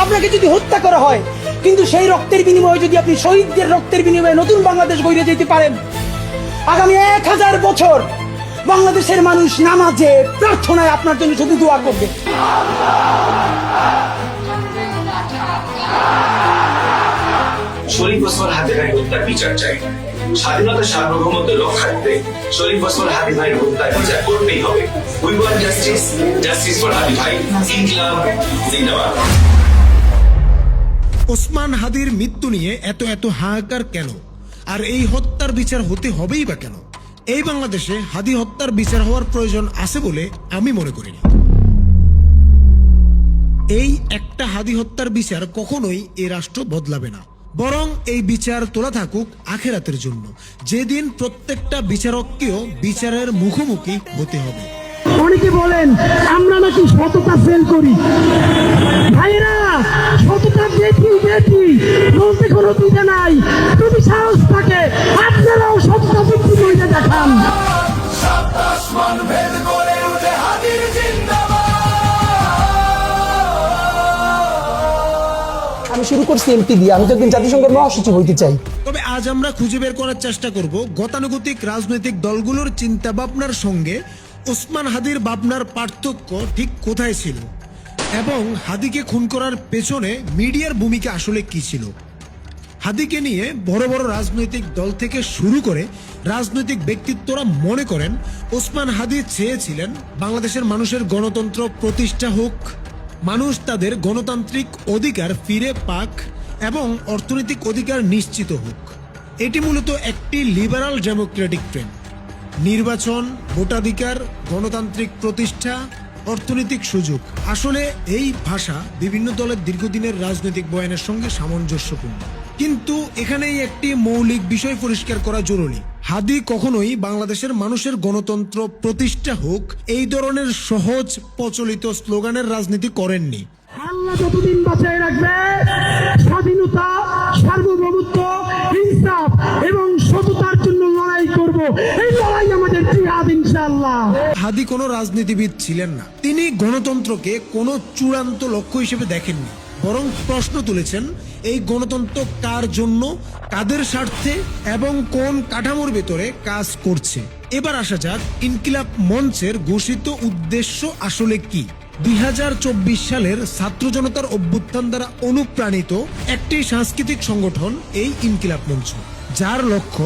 আপনাকে যদি হত্যা করা হয়, কিন্তু সেই রক্তের বিনিময়ে যদি আপনি শহীদদের রক্তের বিনিময়ে নতুন বাংলাদেশ গড়ে যেতে পারেন, আগামী 1000 বছর বাংলাদেশের মানুষ নামাজে প্রার্থনায় আপনার জন্য শুধু দোয়া করবে। শরীফ ওসমান হাদি ভাই হত্যার বিচার চাই। স্বাধীনতা সার্বভৌমত্ব রক্ষার্থে শরীফ ওসমান হাদি ভাইয়ের হত্যার বিচার করতেই হবে। We want justice, justice for Hadi ভাই। ইনকিলাব জিন্দাবাদ। ওসমান হাদির মৃত্যু নিয়ে এত হাহাকার কেন, আর এই হত্যার বিচার হতে হবেই বা কেন? এই বাংলাদেশে হাদি হত্যার বিচার হওয়ার প্রয়োজন আছে বলে আমি মনে করি না। এই একটা হাদি হত্যার বিচার কখনোই এই রাষ্ট্র বদলাবে না, বরং এই বিচার তোলা থাকুক আখেরাতের জন্য, যেদিন প্রত্যেকটা বিচারককেও বিচারের মুখোমুখি হতে হবে। অনেকে বলেন আমরা নাকি সততা ফেল করি। ভাইরা, সততা দেখি বলতে কোনো দিতে নাই। যদি সাহস থাকে আপনারাও সততা বৃদ্ধি করে দেখান। আমি শুরু করছি এমপি দিয়ে, আমি তো একদিন জাতিসংঘের মহাসচিব হইতে চাই। তবে আজ আমরা খুঁজে বের করার চেষ্টা করব গতানুগতিক রাজনৈতিক দলগুলোর চিন্তা ভাবনার সঙ্গে ওসমান হাদির ভাবনার পার্থক্য ঠিক কোথায় ছিল, এবং হাদিকে খুন করার পেছনে মিডিয়ার ভূমিকা আসলে কি ছিল। হাদিকে নিয়ে বড় বড় রাজনৈতিক দল থেকে শুরু করে রাজনৈতিক ব্যক্তিত্বরা মনে করেন ওসমান হাদি চেয়েছিলেন বাংলাদেশের মানুষের গণতন্ত্র প্রতিষ্ঠা হোক, মানুষ তাদের গণতান্ত্রিক অধিকার ফিরে পাক এবং অর্থনৈতিক অধিকার নিশ্চিত হোক। এটি মূলত একটি লিবারাল ডেমোক্রেটিক ট্রেন্ড। নির্বাচন, ভোটাধিকার, গণতান্ত্রিক প্রতিষ্ঠা, অর্থনৈতিক সুযোগ, আসলে এই ভাষা বিভিন্ন দলের দীর্ঘদিনের রাজনৈতিক বয়ানের সঙ্গে সামঞ্জস্যপূর্ণ। কিন্তু এখানেই একটি মৌলিক বিষয় পরিষ্কার করা জরুরি। হাদি কখনোই বাংলাদেশের মানুষের গণতন্ত্র প্রতিষ্ঠা হোক এই ধরনের সহজ প্রচলিত স্লোগানের রাজনীতি করেননি। আল্লাহ যতদিন বাঁচায় রাখবে, স্বাধীনতা, সার্বভৌমত্ব, ইনসাফ এবং সততার জন্য লড়াই করব। এই লড়াই আমাদের জিহাদ ইনশাআল্লাহ। হাদি কোনো রাজনীতিবিদ ছিলেন না। তিনি গণতন্ত্রকে কোনো চূড়ান্ত লক্ষ্য হিসেবে দেখেননি, বরং প্রশ্ন তুলেছেন এই গণতন্ত্র কার জন্য, কাদের স্বার্থে এবং কোন কাঠামোর ভেতরে কাজ করছে। এবার আসা যাক ইনকিলাব মঞ্চের ঘোষিত উদ্দেশ্য আসলে কি। 2024 সালের ছাত্র জনতার অভ্যুত্থান দ্বারা অনুপ্রাণিত একটি সাংস্কৃতিক সংগঠন এই ইনকিলাব মঞ্চ, যার লক্ষ্য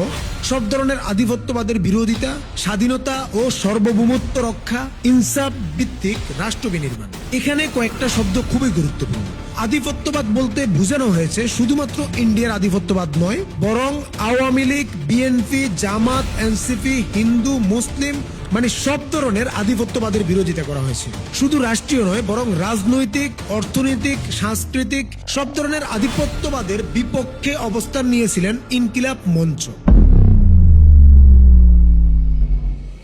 সব ধরনের আধিপত্যবাদের বিরোধিতা, স্বাধীনতা ও সার্বভৌমত্ব রক্ষা, ইনসাফ ভিত্তিক রাষ্ট্র বিনির্মাণ। এখানে কয়েকটা শব্দ খুবই গুরুত্বপূর্ণ। আধিপত্যবাদ বলতে বোঝানো হয়েছে শুধুমাত্র ইন্ডিয়ার আধিপত্যবাদ নয়, বরং আওয়ামী লীগ, বিএনপি, জামাত, এনসিপি, হিন্দু, মুসলিম, মানে সব ধরনের আধিপত্যবাদের বিরোধিতা করা হয়েছে। শুধু রাষ্ট্রীয় নয়, বরং রাজনৈতিক, অর্থনৈতিক, সাংস্কৃতিক সব ধরনের আধিপত্যবাদের বিপক্ষে অবস্থান নিয়েছিলেন ইনকিলাব মঞ্চ।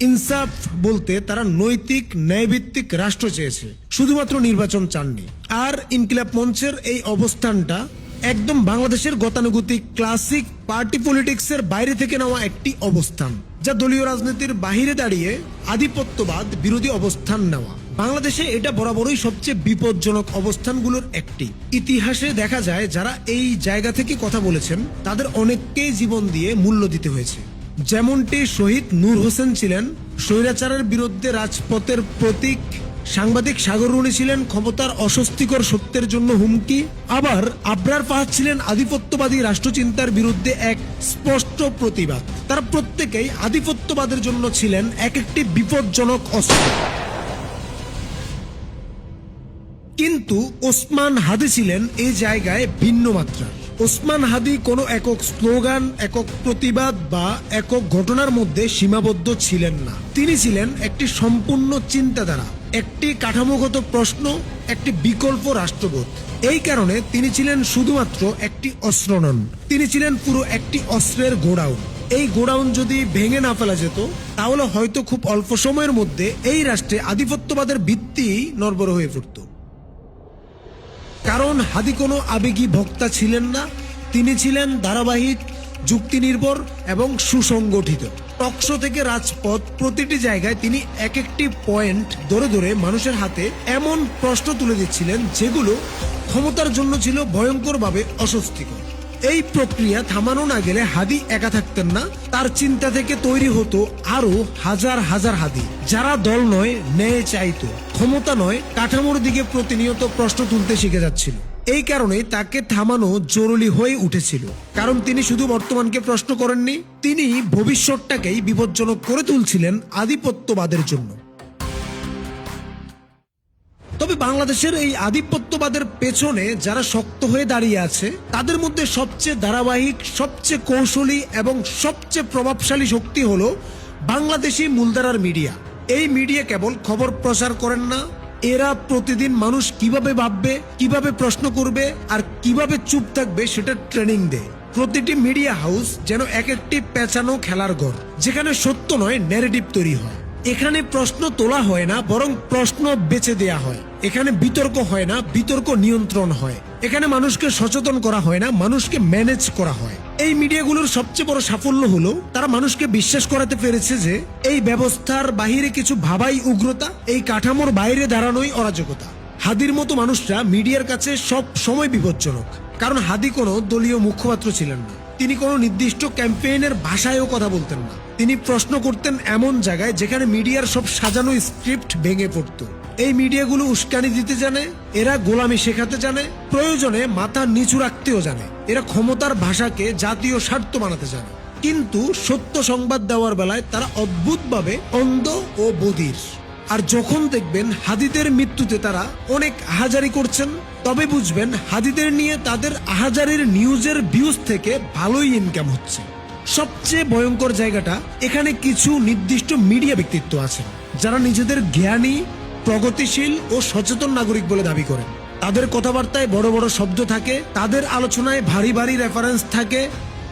ইনসাফ বলতে তারা নৈতিক, ন্যায়ভিত্তিক রাষ্ট্র চেয়েছে, শুধুমাত্র নির্বাচন চাননি। আর ইনকিলাব মঞ্চের এই অবস্থানটা একদম বাংলাদেশের গতানুগতিক ক্লাসিক পার্টি পলিটিক্সের বাইরে থেকে নেওয়া একটি অবস্থান, যা দলীয় রাজনীতির বাহিরে দাঁড়িয়ে আধিপত্যবাদ বিরোধী অবস্থান নেওয়া। বাংলাদেশে এটা বরাবরই সবচেয়ে বিপজ্জনক অবস্থানগুলোর একটি। ইতিহাসে দেখা যায় যারা এই জায়গা থেকে কথা বলেছেন তাদের অনেককেই জীবন দিয়ে মূল্য দিতে হয়েছে। যেমনটি শহীদ নূর হোসেন ছিলেন স্বৈরাচারের বিরুদ্ধে রাজপথের প্রতীক, সাংবাদিক সাগর রুনি ছিলেন ক্ষমতার অস্বস্তিকর সত্যের জন্য হুমকি, আবার আবরার ফাহাদ ছিলেন আধিপত্যবাদী রাষ্ট্রচিন্তার বিরুদ্ধে এক স্পষ্ট প্রতিবাদ। তারা প্রত্যেকেই আধিপত্যবাদের জন্য ছিলেন এক একটি বিপজ্জনক অস্ত্র। কিন্তু ওসমান হাদি ছিলেন এই জায়গায় ভিন্ন মাত্রা। ওসমান হাদি কোনো একক স্লোগান, একক প্রতিবাদ বা একক ঘটনার মধ্যে সীমাবদ্ধ ছিলেন না। তিনি ছিলেন একটি সম্পূর্ণ চিন্তাধারা, একটি কাঠামোগত প্রশ্ন, একটি বিকল্প রাষ্ট্রবোধ। এই কারণে তিনি ছিলেন শুধুমাত্র একটি অস্ত্র নন, তিনি ছিলেন পুরো একটি অস্ত্রের গোডাউন। এই গোডাউন যদি ভেঙে না ফেলা যেত, তাহলে হয়তো খুব অল্প সময়ের মধ্যে এই রাষ্ট্রে আধিপত্যবাদের ভিত্তি নড়বড় হয়ে পড়ত। কারণ হাদি কোনো আবেগী বক্তা ছিলেন না, তিনি ছিলেন ধারাবাহিক, যুক্তি নির্ভর এবং সুসংগঠিত। টকশো থেকে রাজপথ, প্রতিটি জায়গায় তিনি এক একটি পয়েন্ট ধরে ধরে মানুষের হাতে এমন প্রশ্ন তুলে দিচ্ছিলেন যেগুলো ক্ষমতার জন্য ছিল ভয়ঙ্করভাবে অস্বস্তিকর। এই প্রক্রিয়া থামানো না গেলে হাদি একা থাকতেন না, তার চিন্তা থেকে তৈরি হতো আরো হাজার হাজার হাদি, যারা দল নয় ন্যায় চাইতো, ক্ষমতা নয় কাঠামোর দিকে প্রতিনিয়ত প্রশ্ন তুলতে শিখে যাচ্ছিল। এই কারণে তাকে থামানো জরুরি হয়ে উঠেছিল, কারণ তিনি শুধু বর্তমানকে প্রশ্ন করেননি, তিনি ভবিষ্যৎটাকেই বিপজ্জনক করে তুলছিলেন আধিপত্যবাদের জন্য। তবে বাংলাদেশের এই আধিপত্যবাদের পেছনে যারা শক্ত হয়ে দাঁড়িয়ে আছে, তাদের মধ্যে সবচেয়ে ধারাবাহিক, সবচেয়ে কৌশলী এবং সবচেয়ে প্রভাবশালী শক্তি হলো বাংলাদেশি মূলধারার মিডিয়া। এই মিডিয়া কেবল খবর প্রচার করেন না, এরা প্রতিদিন মানুষ কিভাবে ভাববে, কিভাবে প্রশ্ন করবে আর কিভাবে চুপ থাকবে সেটা ট্রেনিং দেয়। প্রতিটি মিডিয়া হাউস যেন এক একটি পেঁচানো খেলার ঘর, যেখানে সত্য নয় ন্যারেটিভ তৈরি হয়। এখানে প্রশ্ন তোলা হয় না, বরং প্রশ্ন বেচে দেয়া হয়। এখানে বিতর্ক হয় না, বিতর্ক নিয়ন্ত্রণ হয়। এখানে মানুষকে সচেতন করা হয় না, মানুষকে ম্যানেজ করা হয়। এই মিডিয়াগুলোর সবচেয়ে বড় সাফল্য হলো তারা মানুষকে বিশ্বাস করাতে পেরেছে যে এই ব্যবস্থার বাহিরে কিছু ভাবাই উগ্রতা, এই কাঠামোর বাইরে দাঁড়ানোই অরাজকতা। হাদির মতো মানুষরা মিডিয়ার কাছে সব সময় বিপজ্জনক, কারণ হাদি কোনো দলীয় মুখপাত্র ছিলেন না, তিনি কোনো নির্দিষ্ট ক্যাম্পেইনের ভাষায়ও কথা বলতেন না। তিনি প্রশ্ন করতেন এমন জায়গায় যেখানে মিডিয়ার সব সাজানো স্ক্রিপ্ট ভেঙে পড়তো। এই মিডিয়াগুলো উস্কানি দিতে জানে, এরা গোলামি শেখাতে জানে, প্রয়োজনে মাথা নিচু রাখতেও জানে। এরা ক্ষমতার ভাষাকে জাতীয় স্বার্থ বানাতে জানে, কিন্তু সত্য সংবাদ দেওয়ার বেলায় তারা অদ্ভুতভাবে অন্ধ ও বধির। আর যখন দেখবেন হাদিদের মৃত্যুতে তারা অনেক আহাজারি করছেন, তবে বুঝবেন হাদিদের নিয়ে তাদের আহাজারির নিউজের ভিউজ থেকে ভালোই ইনকাম হচ্ছে। সবচেয়ে ভয়ঙ্কর জায়গাটা এখানে কিছু নির্দিষ্ট মিডিয়া ব্যক্তিত্ব আছেন যারা নিজেদের জ্ঞানী, প্রগতিশীল ও সচেতন নাগরিক বলে দাবি করেন। তাদের কথাবার্তায় বড় বড় শব্দ থাকে, তাদের আলোচনায় ভারী ভারী রেফারেন্স থাকে,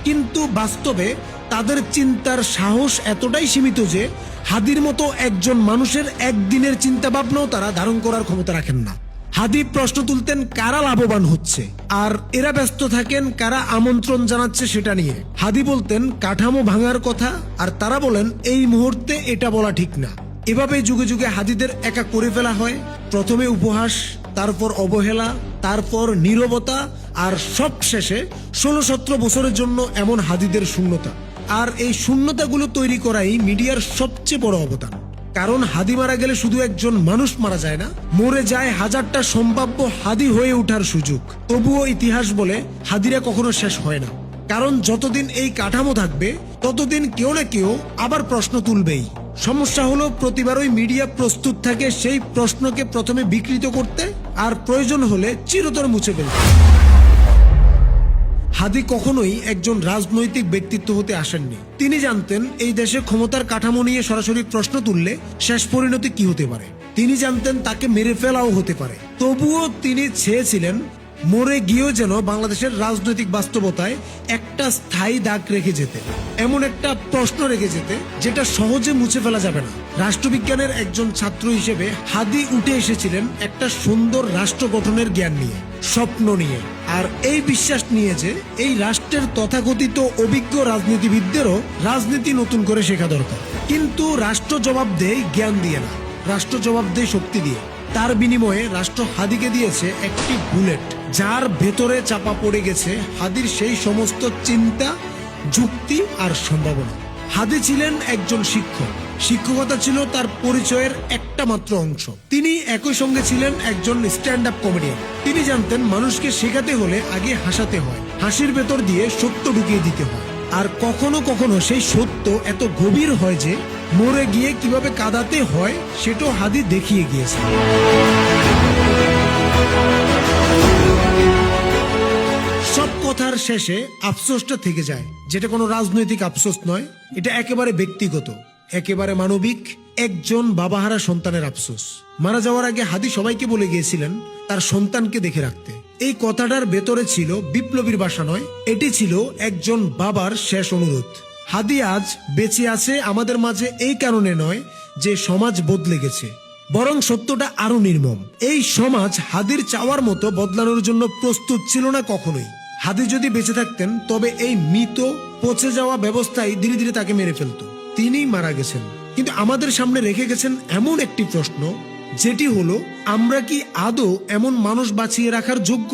কিন্তু বাস্তবে তাদের চিন্তার সাহস এতটাই সীমিত যে হাদির মতো একজন মানুষের একদিনের চিন্তা ভাবনাও তারা ধারণ করার ক্ষমতা রাখেন না। হাদি প্রশ্ন তুলতেন কারা লাভবান হচ্ছে, আর এরা ব্যস্ত থাকেন কারা আমন্ত্রণ জানাচ্ছে সেটা নিয়ে। হাদি বলতেন কাঠামো ভাঙার কথা, আর তারা বলেন এই মুহূর্তে এটা বলা ঠিক না। এভাবে যুগে যুগে হাদিদের একা করে ফেলা হয়, প্রথমে উপহাস, তারপর অবহেলা, তারপর নীরবতা, আর সব শেষে 16-17 বছরের জন্য এমন হাদিদের শূন্যতা। আর এই শূন্যতাগুলো তৈরি করাই মিডিয়ার সবচেয়ে বড় অবদান। কারণ হাদি মারা গেলে শুধু একজন মানুষ মারা যায় না, মরে যায় হাজারটা সম্ভাব্য হাদি হয়ে ওঠার সুযোগ। তবুও ইতিহাস বলে হাদিরা কখনো শেষ হয় না, কারণ যতদিন এই কাঠামো থাকবে ততদিন কেউ না কেউ আবার প্রশ্ন তুলবেই। সমস্যা হলো প্রতিবারই মিডিয়া প্রস্তুত থাকে সেই প্রশ্নকে প্রথমে বিকৃত করতে, আর প্রয়োজন হলে চিরতরে মুছে ফেলতে। হাদি কখনোই একজন রাজনৈতিক ব্যক্তিত্ব হতে আসেননি। তিনি জানতেন এই দেশে ক্ষমতার কাঠামো নিয়ে সরাসরি প্রশ্ন তুললে শেষ পরিণতি কি হতে পারে। তিনি জানতেন তাকে মেরে ফেলাও হতে পারে। তবুও তিনি চেয়েছিলেন মরে গিয়েও যেন বাংলাদেশের রাজনৈতিক বাস্তবতায় একটা স্থায়ী দাগ রেখে যেতে, এমন একটা প্রশ্ন রেখে যেতে যেটা সহজে মুছে ফেলা যাবে না। রাষ্ট্রবিজ্ঞানের একজন ছাত্র হিসেবে হাদি উঠে এসেছিলেন একটা সুন্দর রাষ্ট্র গঠনের জ্ঞান নিয়ে, স্বপ্ন নিয়ে, আর এই বিশ্বাস নিয়ে যে এই রাষ্ট্রের তথাকথিত অভিজ্ঞ রাজনীতিবিদদেরও রাজনীতি নতুন করে শেখা দরকার। কিন্তু রাষ্ট্র জবাব দেয় জ্ঞান দিয়ে না, রাষ্ট্র জবাব দেয় শক্তি দিয়ে। তার বিনিময়ে রাষ্ট্র হাদিকে দিয়েছে একটি বুলেট, যার ভেতরে চাপা পড়ে গেছে হাদির সেই সমস্ত চিন্তা, যুক্তি আর সম্ভাবনা। হাদি ছিলেন একজন শিক্ষক, শিক্ষকতা ছিল তার পরিচয়ের একটা মাত্র অংশ। তিনি একই সঙ্গে ছিলেন একজন স্ট্যান্ড আপ কমেডিয়ান। তিনি জানতেন মানুষকে শেখাতে হলে আগে হাসাতে হয়, হাসির ভেতর দিয়ে সত্য ঢুকিয়ে দিতে হয়। আর কখনো কখনো সেই সত্য এত গভীর হয় যে মরে গিয়ে কিভাবে কাঁদাতে হয় সেটাও হাদি দেখিয়ে গিয়েছে। সব কথার শেষে আফসোসটা থেকে যায়, যেটা কোনো রাজনৈতিক আফসোস নয়, এটা একেবারে ব্যক্তিগত, একেবারে মানবিক। একজন বাবাহারা সন্তানের আফসোস। মারা যাওয়ার আগে হাদি সবাইকে বলে গিয়েছিলেন তার সন্তানকে দেখে রাখতে। এই কথাটার ভেতরে ছিল বিপ্লবীর ভাষা নয়, এটি ছিল একজন বাবার শেষ অনুরোধ। হাদি আজ বেঁচে আছে আমাদের মাঝে এই কারণে নয় যে সমাজ বদলে গেছে, বরং সত্যটা আরো নির্মম। এই সমাজ হাদির চাওয়ার মতো বদলানোর জন্য প্রস্তুত ছিল না কখনোই। হাদি যদি বেঁচে থাকতেন তবে এই মৃত পচে যাওয়া ব্যবস্থায় ধীরে ধীরে তাকে মেরে ফেলতো। তিনি মারা গেছেন, কিন্তু আমাদের সামনে রেখে গেছেন এমন একটি প্রশ্ন যেটি হলো আমরা কি আদৌ এমন মানুষ বাঁচিয়ে রাখার যোগ্য।